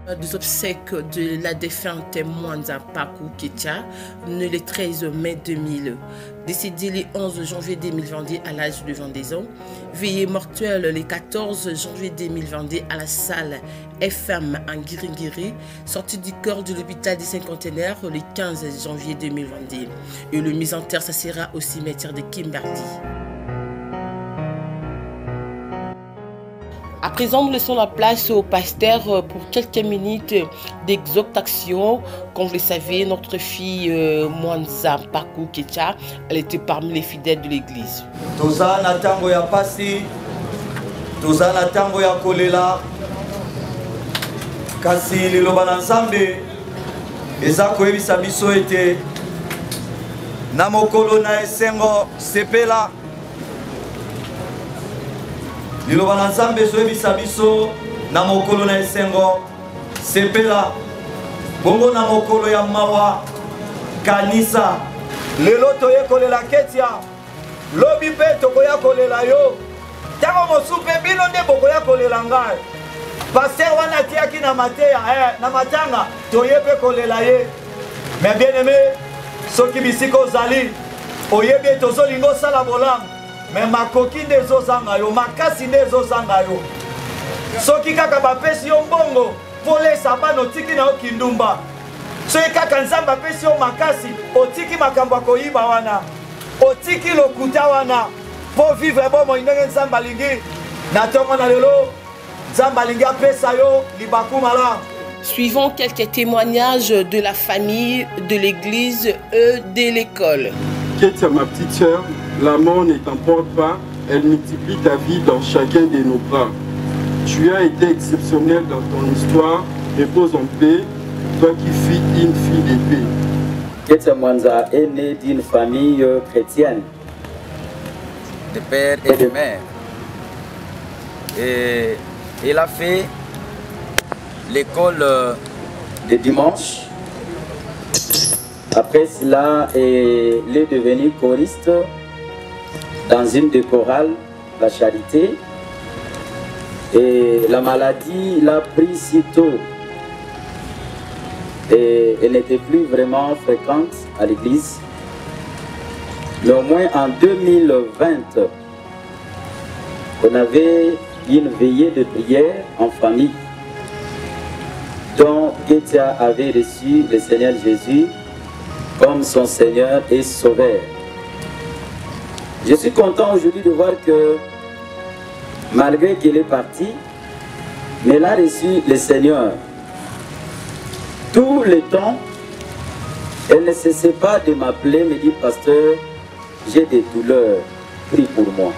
Des obsèques de la défunte Mwanza Pakou Ketia, né le 13 mai 2000, décédé le 11 janvier 2022 à l'âge de 22 ans, veillée mortuelle le 14 janvier 2022 à la salle FM en Guiringiri, sortie du corps de l'hôpital des Cinquantenaires le 15 janvier 2022. Et le mise en terre, ça sera au cimetière de Kimberley. À présent, nous laissons la place au pasteur pour quelques minutes d'exhortation. Comme vous le savez, notre fille Mwanza Pakou Ketia, elle était parmi les fidèles de l'église. Toza na tango ya pasi, toza na tango ya kolela, kasi liloba na Nzambe eza koyebisa biso ete na mokolo na esengo sepela. Liloba na Nzambe ezoyebisa biso na mokolo na esengo sepela, bongo na mokolo ya mawa kanisa. Lelo toye kolela Ketia, lobi mpe tokoya kolela yo, ntango mosusu mpe bino nde bokoya kolela ngai. Paster wana atiaki na mateya na matanga toye mpe kolela ye. Mais bien aimé, soki bisika ozali oyebi ete ozolinga osala bolamu, mais makoki nde ezozanga yo, makasi nde ezozanga yo. Soki kaka bapesi yo mbongo polesa bana otiki na yo kindumba, soki kaka Nzambe apesi yo makasi otiki makambo akoyiba wana, otiki lokuta wana po vivre bomoi ndenge Nzambe alingi. Na ntongo na lelo Nzambe alingi apesa yo libaku malamu. Suivons quelques témoignages de la famille, de l'église et de l'école. Ketia, ma petite sœur, la mort ne t'emporte pas, elle multiplie ta vie dans chacun de nos bras. Tu as été exceptionnel dans ton histoire, repose en paix, toi qui fus une fille de paix. Ketia Mwanza est née d'une famille chrétienne, de père et de mère. Et il a fait l'école de dimanche. Après cela, il est devenu choriste dans une des chorales, la Charité. Et la maladie l'a pris si tôt. Et elle n'était plus vraiment fréquente à l'église. Mais au moins en 2020, on avait une veillée de prière en famille dont Ketia avait reçu le Seigneur Jésus comme son Seigneur et Sauveur. Je suis content aujourd'hui de voir que malgré qu'elle est partie, mais elle a reçu le Seigneur. Tout le temps, elle ne cessait pas de m'appeler, me dire pasteur, j'ai des douleurs, prie pour moi.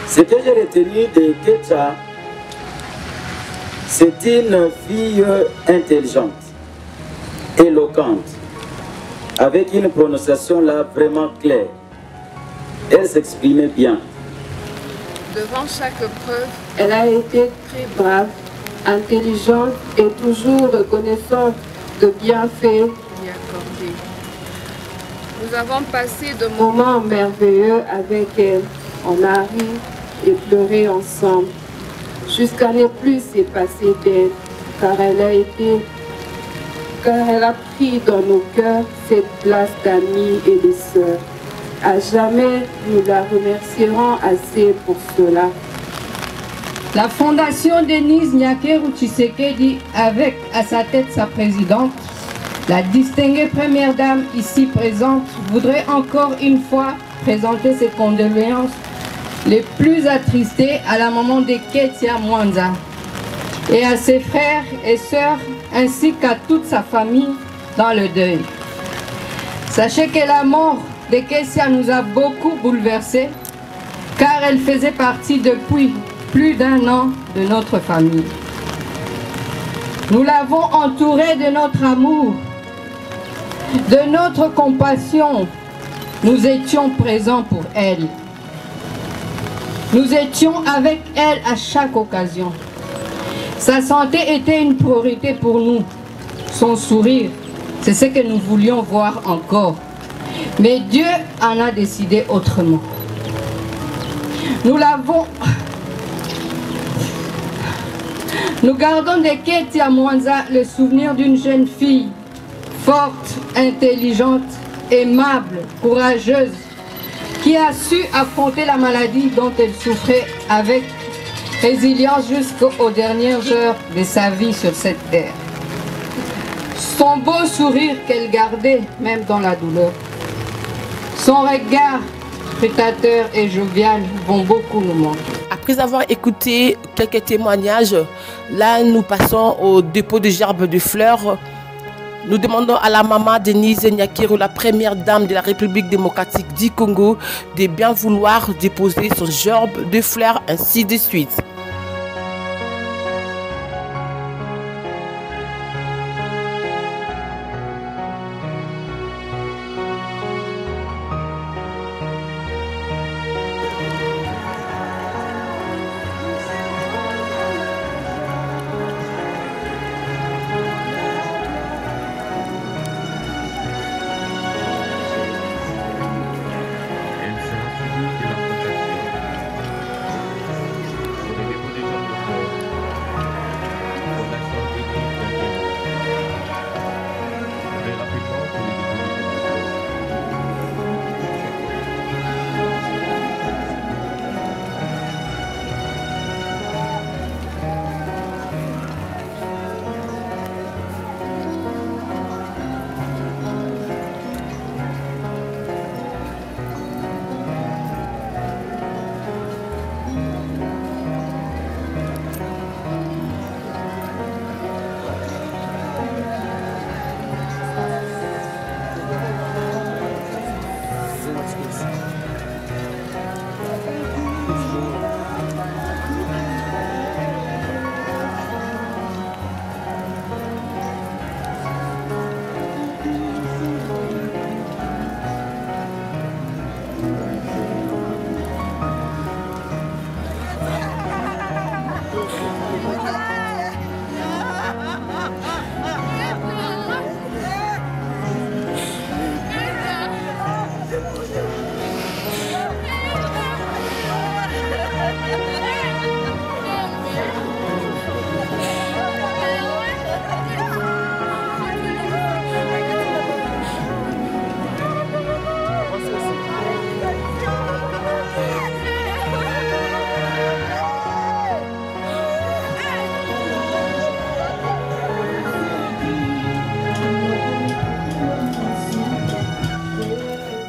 Ce que j'ai retenu de Ketia, c'est une fille intelligente, éloquente, avec une prononciation là vraiment claire. Elle s'exprimait bien. Devant chaque preuve, elle a été très brave, intelligente et toujours reconnaissante de bienfaits lui accordés. Nous avons passé de moments merveilleux avec elle. On a ri et pleuré ensemble, jusqu'à ne plus se passer d'elle, car elle a pris dans nos cœurs cette place d'amis et de sœurs. À jamais, nous la remercierons assez pour cela. La fondation Denise Nyakeru Tshisekedi, avec à sa tête sa présidente, la distinguée première dame ici présente, voudrait encore une fois présenter ses condoléances les plus attristées à la maman de Ketia Mwanza et à ses frères et sœurs ainsi qu'à toute sa famille dans le deuil. Sachez que la mort de Ketia nous a beaucoup bouleversés car elle faisait partie depuis plus d'1 an de notre famille. Nous l'avons entourée de notre amour, de notre compassion. Nous étions présents pour elle. Nous étions avec elle à chaque occasion. Sa santé était une priorité pour nous. Son sourire, c'est ce que nous voulions voir encore. Mais Dieu en a décidé autrement. Nous l'avons Nous gardons de Ketia Mwanza le souvenir d'une jeune fille forte, intelligente, aimable, courageuse, qui a su affronter la maladie dont elle souffrait avec résilience jusqu'aux dernières heures de sa vie sur cette terre. Son beau sourire qu'elle gardait même dans la douleur, son regard prêtateur et jovial vont beaucoup nous manquer. Après avoir écouté quelques témoignages, là nous passons au dépôt de gerbes de fleurs. Nous demandons à la maman Denise Nyakero, la première dame de la République démocratique du Congo, de bien vouloir déposer son gerbe de fleurs ainsi de suite.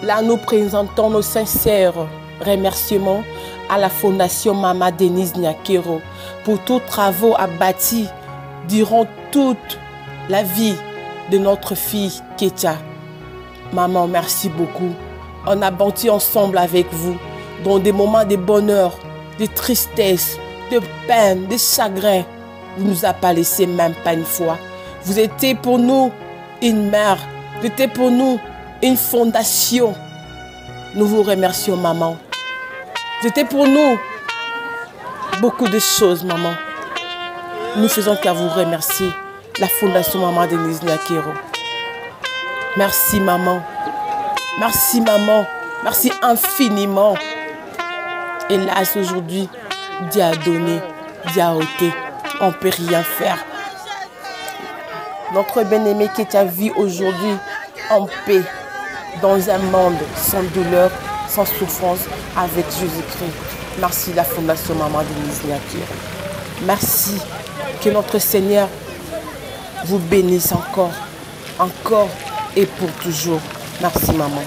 Là, nous présentons nos sincères remerciements à la Fondation Maman Denise Nyakero pour tous les travaux abattus durant toute la vie de notre fille Ketia. Maman, merci beaucoup. On a bâti ensemble avec vous dans des moments de bonheur, de tristesse, de peine, de chagrin. Vous ne nous avez pas laissé même pas une fois. Vous étiez pour nous une mère. Vous étiez pour nous une fondation. Nous vous remercions, maman. Vous étiez pour nous beaucoup de choses, maman. Nous faisons qu'à vous remercier, la Fondation Maman Denise Nyakero. Merci, maman. Merci, maman. Merci infiniment. Hélas, aujourd'hui, Dieu a donné, Dieu a ôté. On ne peut rien faire. Notre bien-aimé Ketia vit aujourd'hui en paix, dans un monde sans douleur, sans souffrance, avec Jésus-Christ. Merci la Fondation Maman Denise Nyakero. Merci que notre Seigneur vous bénisse encore, encore et pour toujours. Merci maman.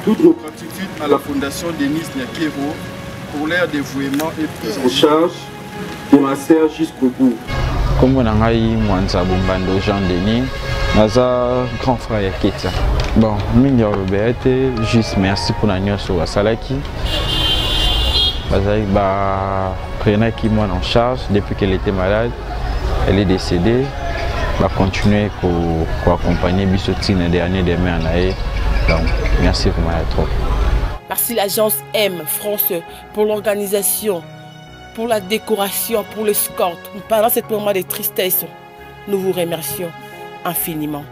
Toutes nos gratitudes à la Fondation Denise Nyakero pour leur dévouement et prise en charge de ma sœur jusqu'au bout. Comme on a eu Mwanza Bumbando Jean Denis, naza grand frère Ketia. Bon, mingi obéité, juste merci pour la nuit sur Wasalaki. Prenez qui moi en charge depuis qu'elle était malade, elle est décédée. Va continuer pour accompagner Bissoti les derniers des mains. Donc merci vraiment trop. Merci l'agence M France pour l'organisation, pour la décoration, pour l'escorte. Pendant ce moment de tristesse, nous vous remercions infiniment.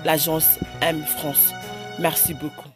L'agence M France. Merci beaucoup.